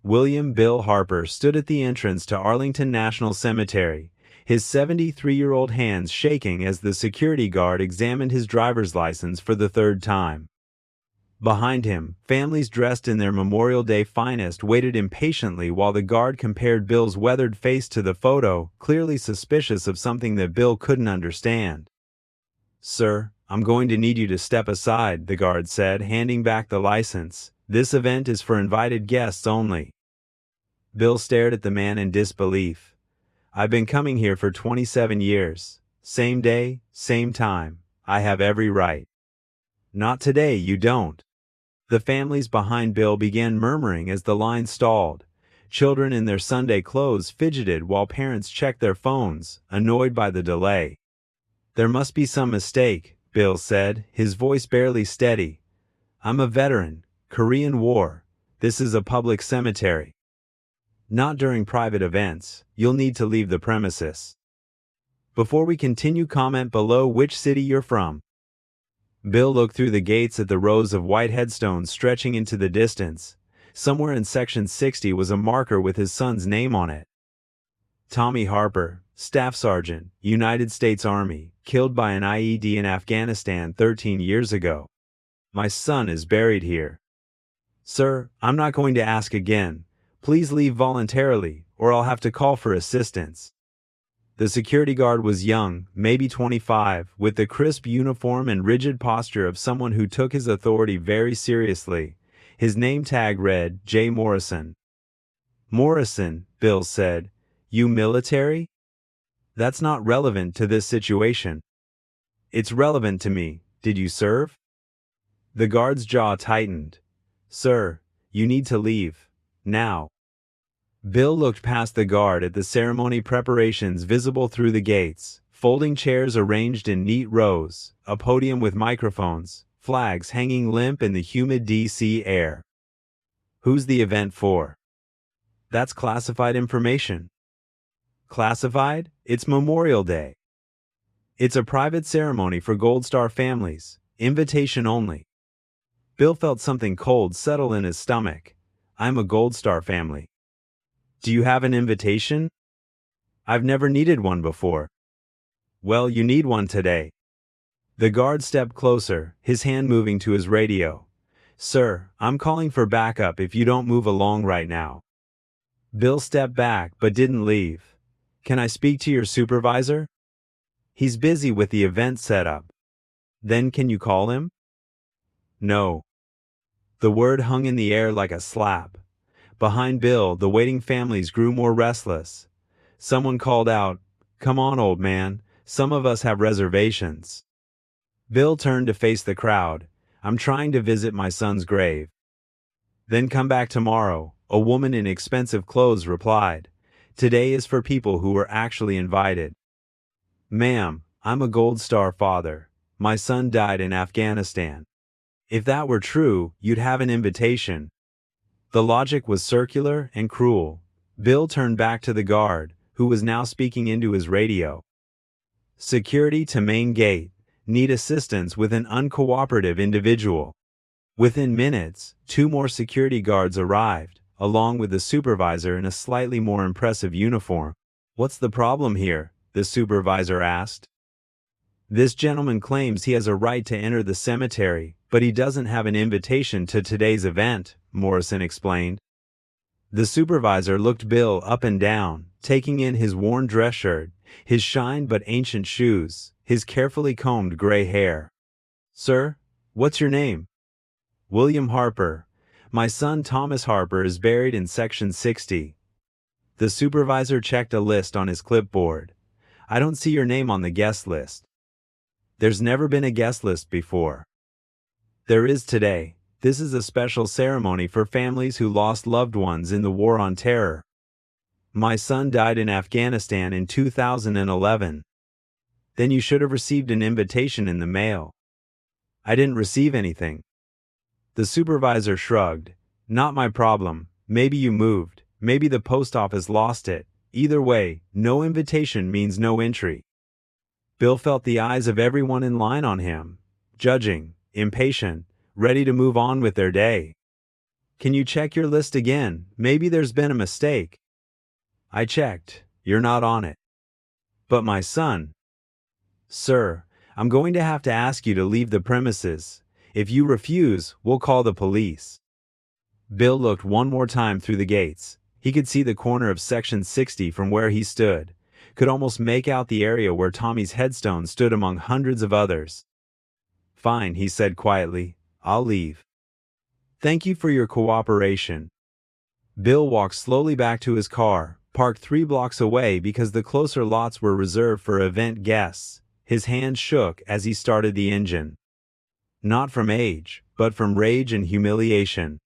William Bill Harper stood at the entrance to Arlington National Cemetery, his 73-year-old hands shaking as the security guard examined his driver's license for the third time. Behind him, families dressed in their Memorial Day finest waited impatiently while the guard compared Bill's weathered face to the photo, clearly suspicious of something that Bill couldn't understand. "Sir, I'm going to need you to step aside," the guard said, handing back the license. "This event is for invited guests only." Bill stared at the man in disbelief. "I've been coming here for 27 years. Same day, same time. I have every right." "Not today, you don't." The families behind Bill began murmuring as the line stalled. Children in their Sunday clothes fidgeted while parents checked their phones, annoyed by the delay. "There must be some mistake," Bill said, his voice barely steady. "I'm a veteran, Korean War. This is a public cemetery." "Not during private events. You'll need to leave the premises." Before we continue, comment below which city you're from. Bill looked through the gates at the rows of white headstones stretching into the distance. Somewhere in section 60 was a marker with his son's name on it. Tommy Harper, Staff Sergeant, United States Army, killed by an IED in Afghanistan 13 years ago. "My son is buried here." "Sir, I'm not going to ask again. Please leave voluntarily, or I'll have to call for assistance." The security guard was young, maybe 25, with the crisp uniform and rigid posture of someone who took his authority very seriously. His name tag read, J. Morrison. "Morrison," Bill said. "You military?" "That's not relevant to this situation." "It's relevant to me. Did you serve?" The guard's jaw tightened. "Sir, you need to leave. Now." Bill looked past the guard at the ceremony preparations visible through the gates, folding chairs arranged in neat rows, a podium with microphones, flags hanging limp in the humid DC air. "Who's the event for?" "That's classified information." "Classified? It's Memorial Day." "It's a private ceremony for Gold Star families, invitation only." Bill felt something cold settle in his stomach. "I'm a Gold Star family." "Do you have an invitation?" "I've never needed one before." "Well, you need one today." The guard stepped closer, his hand moving to his radio. "Sir, I'm calling for backup if you don't move along right now." Bill stepped back but didn't leave. "Can I speak to your supervisor?" "He's busy with the event setup." "Then can you call him?" "No." The word hung in the air like a slap. Behind Bill, the waiting families grew more restless. Someone called out, "Come on, old man, some of us have reservations." Bill turned to face the crowd. "I'm trying to visit my son's grave." "Then come back tomorrow," a woman in expensive clothes replied. "Today is for people who were actually invited." "Ma'am, I'm a Gold Star father. My son died in Afghanistan." "If that were true, you'd have an invitation." The logic was circular and cruel. Bill turned back to the guard, who was now speaking into his radio. "Security to main gate. Need assistance with an uncooperative individual." Within minutes, 2 more security guards arrived, along with the supervisor in a slightly more impressive uniform. "What's the problem here?" the supervisor asked. "This gentleman claims he has a right to enter the cemetery, but he doesn't have an invitation to today's event," Morrison explained. The supervisor looked Bill up and down, taking in his worn dress shirt, his shined but ancient shoes, his carefully combed gray hair. "Sir, what's your name?" "William Harper. My son Thomas Harper is buried in section 60. The supervisor checked a list on his clipboard. "I don't see your name on the guest list." "There's never been a guest list before." "There is today. This is a special ceremony for families who lost loved ones in the War on Terror. My son died in Afghanistan in 2011. "Then you should have received an invitation in the mail." "I didn't receive anything." The supervisor shrugged. "Not my problem. Maybe you moved. Maybe the post office lost it. Either way, no invitation means no entry." Bill felt the eyes of everyone in line on him, judging, impatient, ready to move on with their day. Can you check your list again? Maybe there's been a mistake. I checked. You're not on it. But my son. Sir, I'm going to have to ask you to leave the premises. If you refuse, we'll call the police. Bill looked one more time through the gates. He could see the corner of Section 60 from where he stood, could almost make out the area where Tommy's headstone stood among hundreds of others. Fine, he said quietly. I'll leave. Thank you for your cooperation. Bill walked slowly back to his car, parked 3 blocks away because the closer lots were reserved for event guests. His hand shook as he started the engine. Not from age, but from rage and humiliation.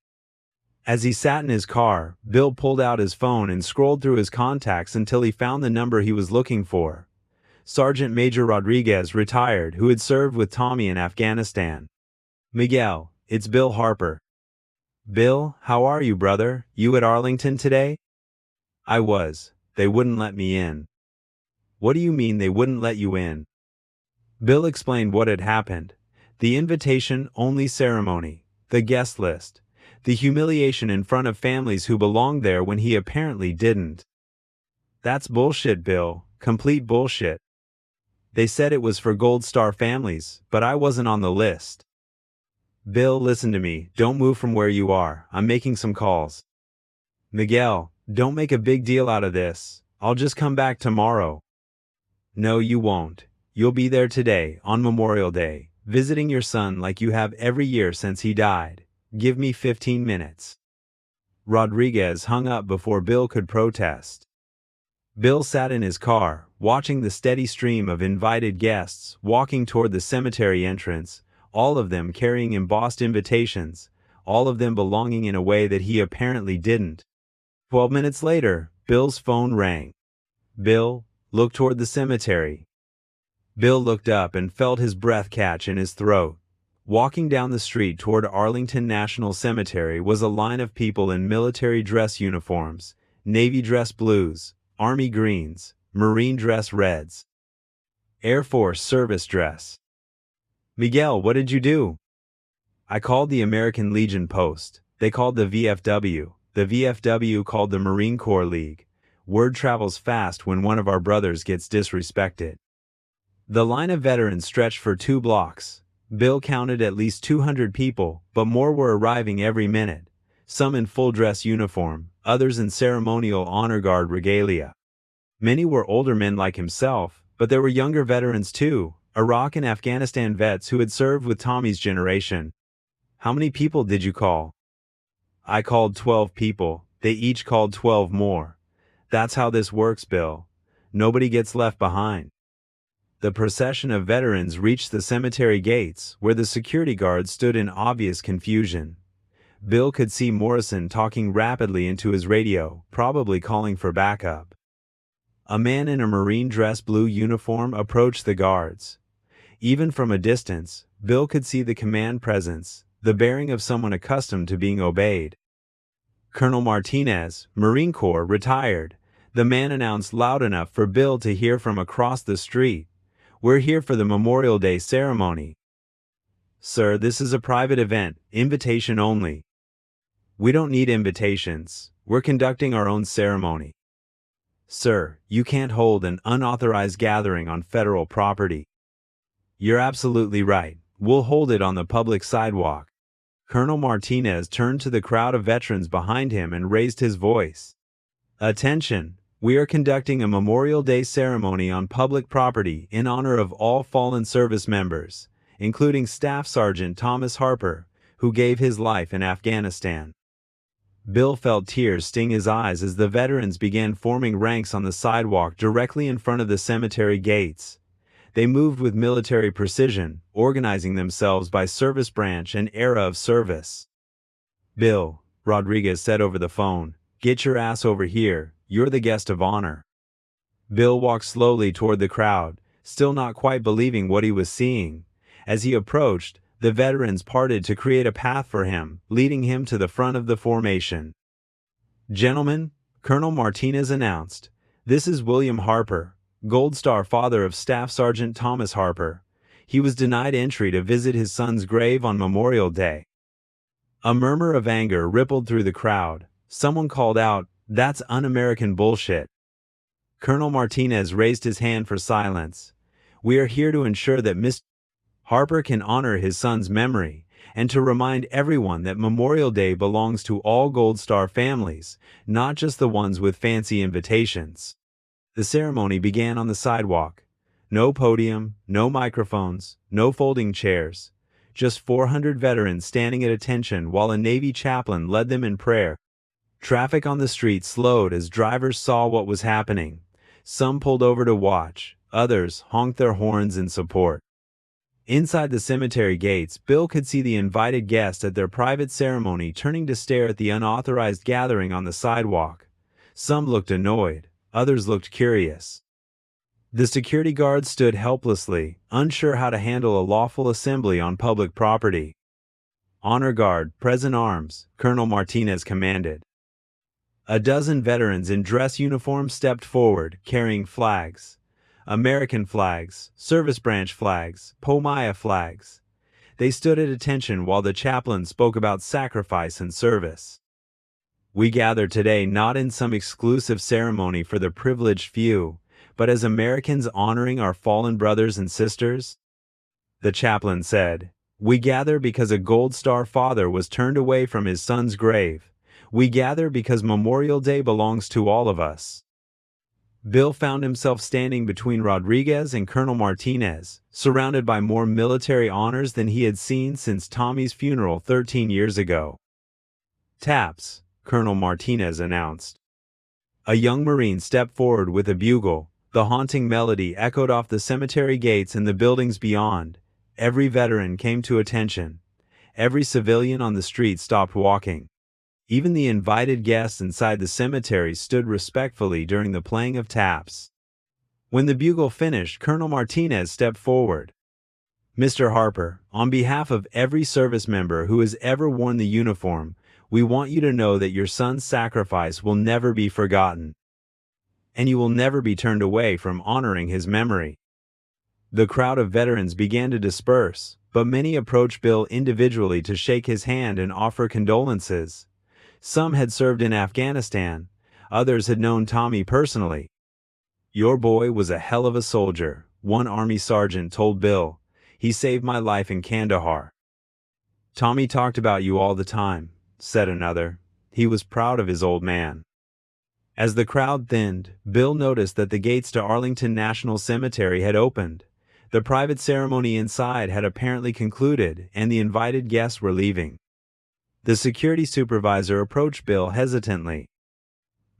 As he sat in his car, Bill pulled out his phone and scrolled through his contacts until he found the number he was looking for. Sergeant Major Rodriguez, retired, who had served with Tommy in Afghanistan. Miguel, it's Bill Harper. Bill, how are you, brother? You at Arlington today? I was. They wouldn't let me in. What do you mean they wouldn't let you in? Bill explained what had happened. The invitation-only ceremony, the guest list, the humiliation in front of families who belonged there when he apparently didn't. That's bullshit, Bill. Complete bullshit. They said it was for Gold Star families, but I wasn't on the list. Bill, listen to me. Don't move from where you are. I'm making some calls. Miguel, don't make a big deal out of this. I'll just come back tomorrow. No, you won't. You'll be there today, on Memorial Day, visiting your son like you have every year since he died. Give me 15 minutes. Rodriguez hung up before Bill could protest. Bill sat in his car, watching the steady stream of invited guests walking toward the cemetery entrance, all of them carrying embossed invitations, all of them belonging in a way that he apparently didn't. 12 minutes later, Bill's phone rang. Bill looked toward the cemetery. Bill looked up and felt his breath catch in his throat. Walking down the street toward Arlington National Cemetery was a line of people in military dress uniforms, Navy dress blues, Army greens, Marine dress reds, Air Force service dress. Miguel, what did you do? I called the American Legion Post. They called the VFW. The VFW called the Marine Corps League. Word travels fast when one of our brothers gets disrespected. The line of veterans stretched for 2 blocks. Bill counted at least 200 people, but more were arriving every minute, some in full dress uniform, others in ceremonial honor guard regalia. Many were older men like himself, but there were younger veterans too, Iraq and Afghanistan vets who had served with Tommy's generation. How many people did you call? I called 12 people. They each called 12 more. That's how this works, Bill. Nobody gets left behind. The procession of veterans reached the cemetery gates, where the security guards stood in obvious confusion. Bill could see Morrison talking rapidly into his radio, probably calling for backup. A man in a Marine dress blue uniform approached the guards. Even from a distance, Bill could see the command presence, the bearing of someone accustomed to being obeyed. Colonel Martinez, Marine Corps, retired. The man announced loud enough for Bill to hear from across the street. We're here for the Memorial Day ceremony. Sir, this is a private event, invitation only. We don't need invitations. We're conducting our own ceremony. Sir, you can't hold an unauthorized gathering on federal property. You're absolutely right. We'll hold it on the public sidewalk. Colonel Martinez turned to the crowd of veterans behind him and raised his voice. Attention! We are conducting a Memorial Day ceremony on public property in honor of all fallen service members, including Staff Sergeant Thomas Harper, who gave his life in Afghanistan. Bill felt tears sting his eyes as the veterans began forming ranks on the sidewalk directly in front of the cemetery gates. They moved with military precision, organizing themselves by service branch and era of service. Bill, Rodriguez said over the phone, get your ass over here. You're the guest of honor. Bill walked slowly toward the crowd, still not quite believing what he was seeing. As he approached, the veterans parted to create a path for him, leading him to the front of the formation. Gentlemen, Colonel Martinez announced, this is William Harper, Gold Star father of Staff Sergeant Thomas Harper. He was denied entry to visit his son's grave on Memorial Day. A murmur of anger rippled through the crowd. Someone called out, "That's un-American bullshit." Colonel Martinez raised his hand for silence. "We are here to ensure that Mr. Harper can honor his son's memory, and to remind everyone that Memorial Day belongs to all Gold Star families, not just the ones with fancy invitations." The ceremony began on the sidewalk. No podium, no microphones, no folding chairs. Just 400 veterans standing at attention while a Navy chaplain led them in prayer. Traffic on the street slowed as drivers saw what was happening. Some pulled over to watch, others honked their horns in support. Inside the cemetery gates, Bill could see the invited guests at their private ceremony turning to stare at the unauthorized gathering on the sidewalk. Some looked annoyed, others looked curious. The security guards stood helplessly, unsure how to handle a lawful assembly on public property. "Honor guard, present arms," Colonel Martinez commanded. A dozen veterans in dress uniforms stepped forward, carrying flags. American flags, service branch flags, Pomaya flags. They stood at attention while the chaplain spoke about sacrifice and service. "We gather today not in some exclusive ceremony for the privileged few, but as Americans honoring our fallen brothers and sisters," the chaplain said. "We gather because a Gold Star father was turned away from his son's grave. We gather because Memorial Day belongs to all of us." Bill found himself standing between Rodriguez and Colonel Martinez, surrounded by more military honors than he had seen since Tommy's funeral 13 years ago. "Taps," Colonel Martinez announced. A young Marine stepped forward with a bugle. The haunting melody echoed off the cemetery gates and the buildings beyond. Every veteran came to attention. Every civilian on the street stopped walking. Even the invited guests inside the cemetery stood respectfully during the playing of taps. When the bugle finished, Colonel Martinez stepped forward. "Mr. Harper, on behalf of every service member who has ever worn the uniform, we want you to know that your son's sacrifice will never be forgotten, and you will never be turned away from honoring his memory." The crowd of veterans began to disperse, but many approached Bill individually to shake his hand and offer condolences. Some had served in Afghanistan, others had known Tommy personally. "Your boy was a hell of a soldier," one Army sergeant told Bill. "He saved my life in Kandahar." "Tommy talked about you all the time," said another. "He was proud of his old man." As the crowd thinned, Bill noticed that the gates to Arlington National Cemetery had opened. The private ceremony inside had apparently concluded, and the invited guests were leaving. The security supervisor approached Bill hesitantly.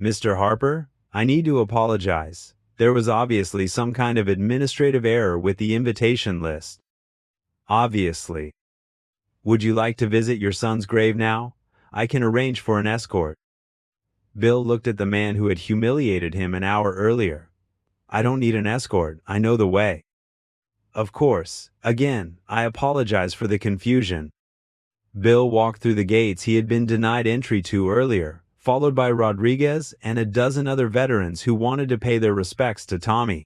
"Mr. Harper, I need to apologize. There was obviously some kind of administrative error with the invitation list." "Obviously. Would you like to visit your son's grave now? I can arrange for an escort." Bill looked at the man who had humiliated him an hour earlier. "I don't need an escort, I know the way." "Of course. Again, I apologize for the confusion." Bill walked through the gates he had been denied entry to earlier, followed by Rodriguez and a dozen other veterans who wanted to pay their respects to Tommy.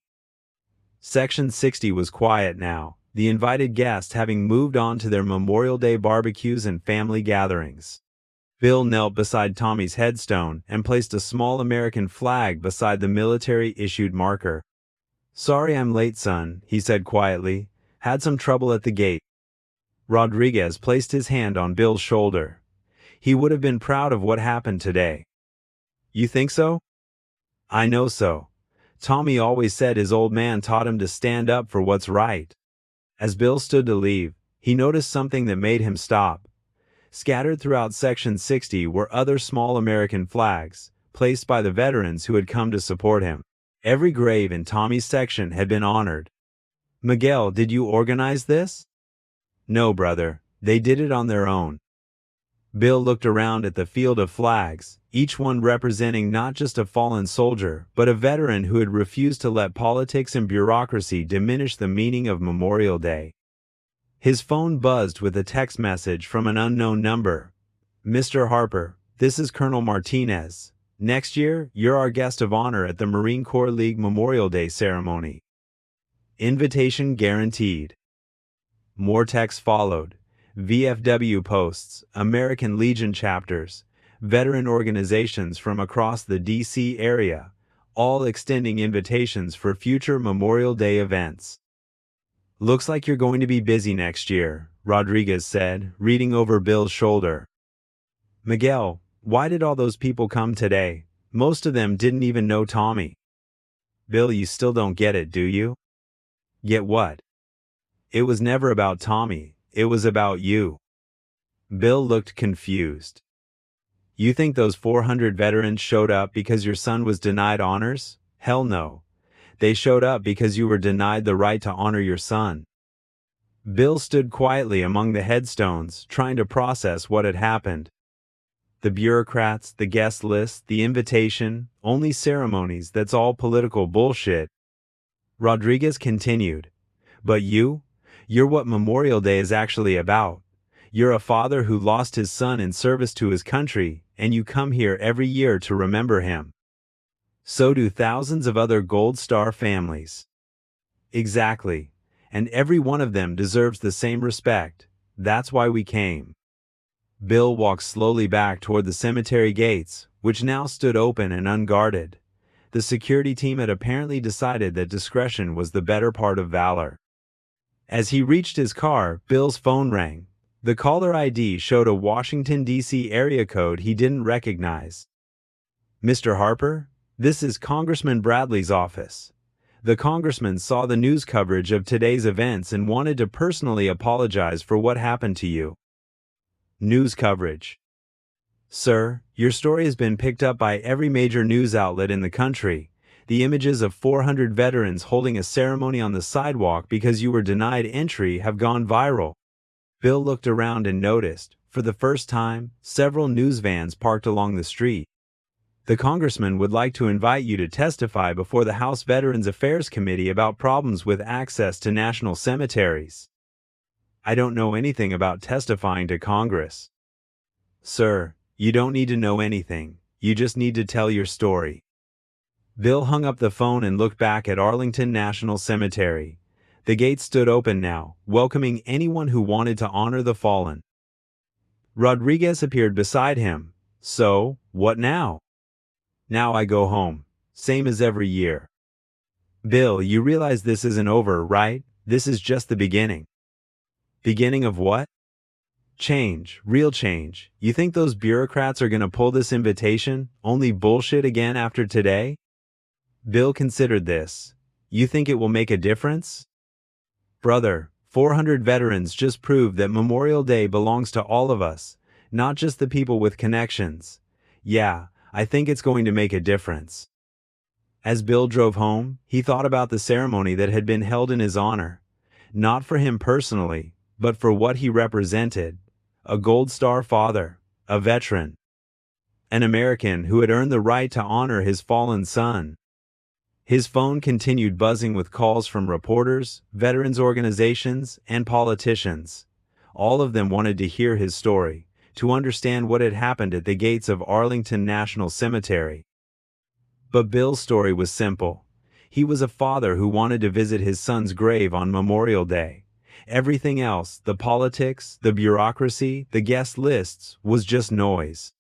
Section 60 was quiet now, the invited guests having moved on to their Memorial Day barbecues and family gatherings. Bill knelt beside Tommy's headstone and placed a small American flag beside the military-issued marker. "Sorry I'm late, son," he said quietly. "Had some trouble at the gate." Rodriguez placed his hand on Bill's shoulder. He would have been proud of what happened today. "You think so?" "I know so. Tommy always said his old man taught him to stand up for what's right." As Bill stood to leave, he noticed something that made him stop. Scattered throughout Section 60 were other small American flags, placed by the veterans who had come to support him. Every grave in Tommy's section had been honored. "Miguel, did you organize this?" "No, brother. They did it on their own." Bill looked around at the field of flags, each one representing not just a fallen soldier, but a veteran who had refused to let politics and bureaucracy diminish the meaning of Memorial Day. His phone buzzed with a text message from an unknown number. "Mr. Harper, this is Colonel Martinez. Next year, you're our guest of honor at the Marine Corps League Memorial Day ceremony. Invitation guaranteed." More texts followed. VFW posts, American Legion chapters, veteran organizations from across the D.C. area, all extending invitations for future Memorial Day events. "Looks like you're going to be busy next year," Rodriguez said, reading over Bill's shoulder. "Miguel, why did all those people come today? Most of them didn't even know Tommy." "Bill, you still don't get it, do you?" "Get what?" "It was never about Tommy, it was about you." Bill looked confused. "You think those 400 veterans showed up because your son was denied honors? Hell no. They showed up because you were denied the right to honor your son." Bill stood quietly among the headstones, trying to process what had happened. The bureaucrats, the guest list, the invitation, only ceremonies, that's all political bullshit. Rodriguez continued. "But you're what Memorial Day is actually about. You're a father who lost his son in service to his country, and you come here every year to remember him. So do thousands of other Gold Star families." "Exactly. And every one of them deserves the same respect. That's why we came." Bill walked slowly back toward the cemetery gates, which now stood open and unguarded. The security team had apparently decided that discretion was the better part of valor. As he reached his car, Bill's phone rang. The caller ID showed a Washington, D.C. area code he didn't recognize. "Mr. Harper, this is Congressman Bradley's office. The congressman saw the news coverage of today's events and wanted to personally apologize for what happened to you." "News coverage?" "Sir, your story has been picked up by every major news outlet in the country. The images of 400 veterans holding a ceremony on the sidewalk because you were denied entry have gone viral." Bill looked around and noticed, for the first time, several news vans parked along the street. "The congressman would like to invite you to testify before the House Veterans Affairs Committee about problems with access to national cemeteries." "I don't know anything about testifying to Congress." "Sir, you don't need to know anything. You just need to tell your story." Bill hung up the phone and looked back at Arlington National Cemetery. The gates stood open now, welcoming anyone who wanted to honor the fallen. Rodriguez appeared beside him. "So, what now?" "Now I go home. Same as every year." "Bill, you realize this isn't over, right? This is just the beginning." "Beginning of what?" "Change, real change. You think those bureaucrats are gonna pull this invitation? Only bullshit again after today?" Bill considered this. "You think it will make a difference?" "Brother, 400 veterans just proved that Memorial Day belongs to all of us, not just the people with connections. Yeah, I think it's going to make a difference." As Bill drove home, he thought about the ceremony that had been held in his honor. Not for him personally, but for what he represented. A Gold Star father, a veteran, an American who had earned the right to honor his fallen son. His phone continued buzzing with calls from reporters, veterans organizations, and politicians. All of them wanted to hear his story, to understand what had happened at the gates of Arlington National Cemetery. But Bill's story was simple. He was a father who wanted to visit his son's grave on Memorial Day. Everything else, the politics, the bureaucracy, the guest lists, was just noise.